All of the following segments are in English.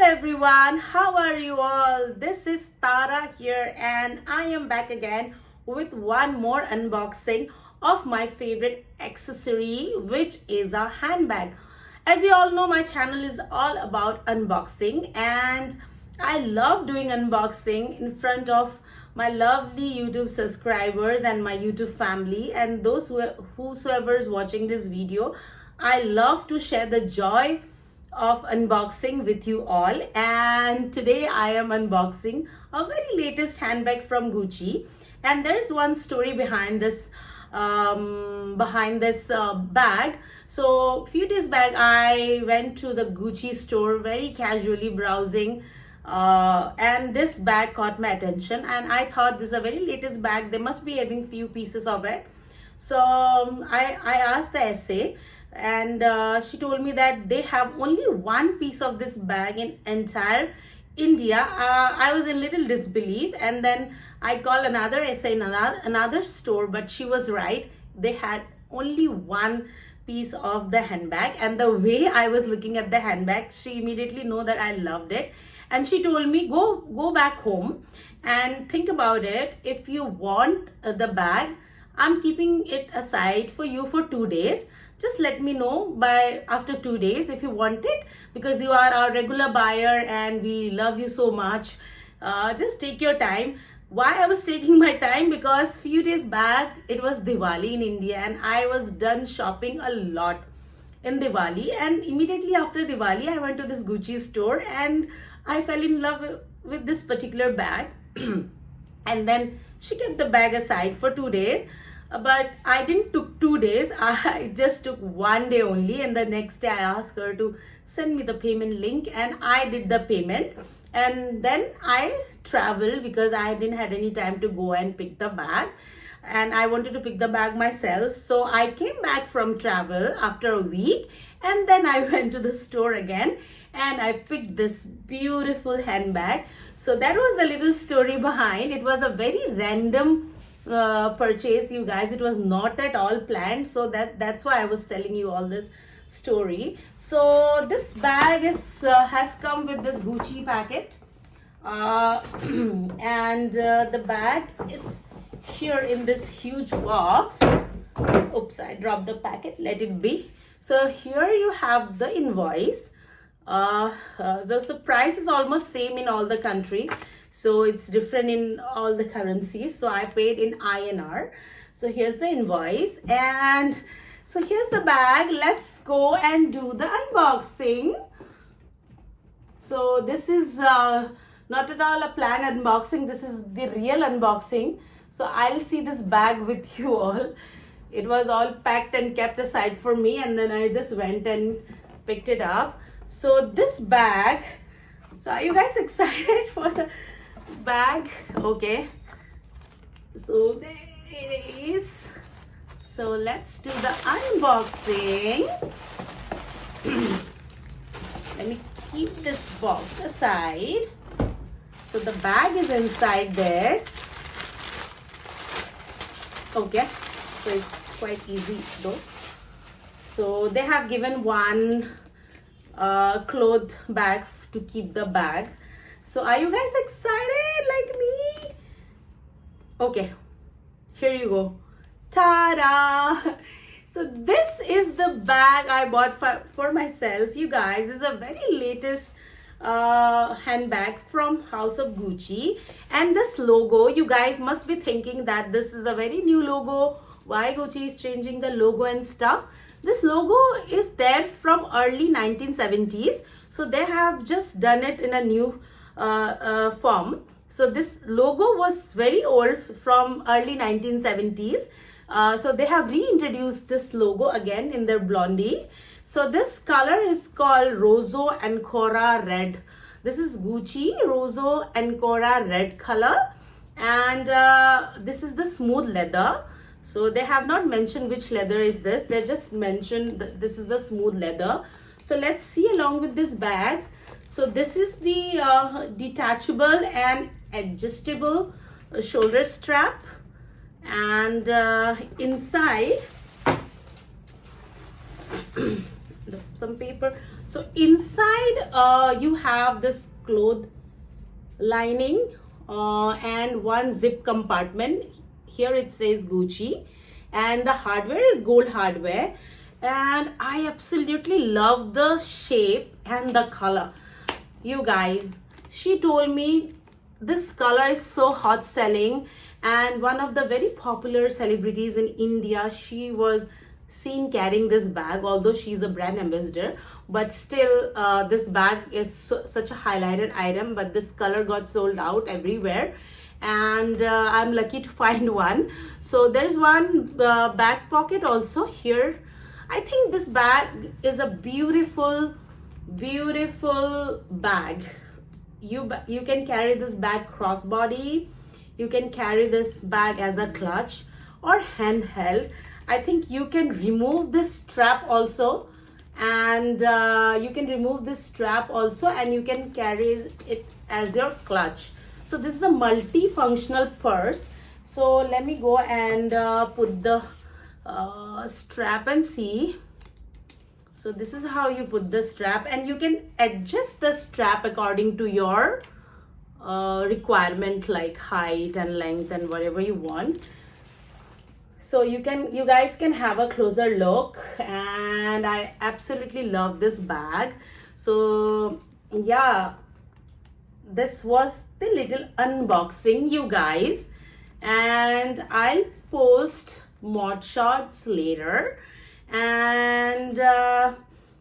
everyone, how are you all? This is Tara here and I am back again with one more unboxing of my favorite accessory, which is a handbag. As you all know, my channel is all about unboxing and I love doing unboxing in front of my lovely YouTube subscribers and my YouTube family and those whosoever is watching this video. I love to share the joy of unboxing with you all, and today I am unboxing a very latest handbag from Gucci. And there's one story behind this bag. So few days back I went to the Gucci store very casually browsing, and this bag caught my attention and I thought this is a very latest bag, they must be having few pieces of it. So I asked the SA and she told me that they have only one piece of this bag in entire India. I was in little disbelief, and then I called another SA in another store, but she was right. They had only one piece of the handbag, and the way I was looking at the handbag, she immediately know that I loved it, and she told me go back home and think about it. If you want the bag, I'm keeping it aside for you for 2 days. Just let me know by after 2 days if you want it, because you are our regular buyer and we love you so much. Just take your time. Why I was taking my time? Because few days back it was Diwali in India and I was done shopping a lot in Diwali, and immediately after Diwali I went to this Gucci store and I fell in love with this particular bag. And then she kept the bag aside for 2 days. But I didn't took 2 days, I just took 1 day only, and the next day I asked her to send me the payment link and I did the payment, and then I traveled because I didn't had any time to go and pick the bag, and I wanted to pick the bag myself. So I came back from travel after a week and then I went to the store again and I picked this beautiful handbag. So that was the little story behind. It was a very random purchase, you guys. It was not at all planned, so that's why I was telling you all this story. So this bag is has come with this Gucci packet, and the bag is here in this huge box. Oops, I dropped the packet, let it be. So here you have the invoice. The price is almost same in all the country, so it's different in all the currencies. So I paid in INR. So here's the invoice, and so here's the bag. Let's go and do the unboxing. So this is not at all a planned unboxing. This is the real unboxing. So I'll see this bag with you all. It was all packed and kept aside for me, and then I just went and picked it up. So this bag, so are you guys excited for the bag? Okay, so there it is. So let's do the unboxing. Let me keep this box aside. So the bag is inside this. Okay, so it's quite easy though. So they have given one cloth bag to keep the bag. So are you guys excited like me? Okay, here you go. Ta-da! So this is the bag I bought for myself, you guys. This is a very latest handbag from House of Gucci, and this logo, you guys must be thinking that this is a very new logo. Why Gucci is changing the logo and stuff? This logo is there from early 1970s. So they have just done it in a new form. So this logo was very old from early 1970s. So they have reintroduced this logo again in their Blondie. So this color is called Rosso Ancora Red. This is Gucci Rosso Ancora Red color, and this is the smooth leather. So they have not mentioned which leather is this. They just mentioned that this is the smooth leather. So let's see along with this bag. So this is the detachable and adjustable shoulder strap, and inside some paper. So inside you have this cloth lining and one zip compartment. Here it says Gucci, and the hardware is gold hardware, and I absolutely love the shape and the color. You guys, she told me this color is so hot selling, and one of the very popular celebrities in India, she was seen carrying this bag, although she's a brand ambassador, but still this bag is such a highlighted item. But this color got sold out everywhere, and I'm lucky to find one. So there's one back pocket also here. I think this bag is a beautiful bag. You can carry this bag crossbody, you can carry this bag as a clutch or handheld. I think you can remove this strap also, and you can remove this strap also, and you can carry it as your clutch. So this is a multi-functional purse. So let me go and put the strap and see. So this is how you put the strap, and you can adjust the strap according to your requirement, like height and length and whatever you want. So you guys can have a closer look, and I absolutely love this bag. So yeah, this was the little unboxing, you guys, and I'll post more shots later. And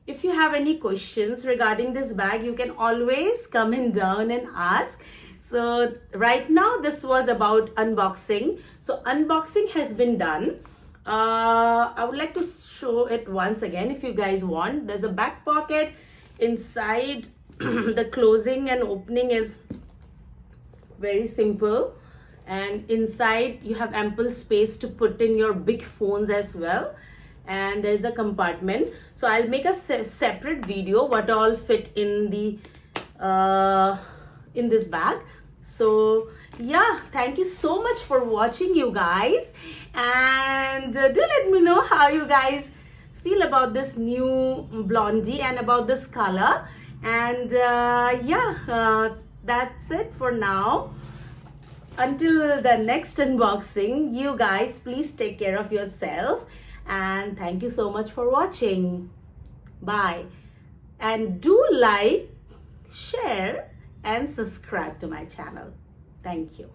if you have any questions regarding this bag, you can always comment down and ask. So right now this was about unboxing. So unboxing has been done. I would like to show it once again if you guys want. There's a back pocket inside. The closing and opening is very simple, and inside you have ample space to put in your big phones as well. And there's a compartment. So I'll make a separate video what all fit in the in this bag. So yeah, thank you so much for watching, you guys, and do let me know how you guys feel about this new Blondie and about this color. And that's it for now. Until the next unboxing, you guys please take care of yourself, and thank you so much for watching. Bye, and do like, share and subscribe to my channel. Thank you.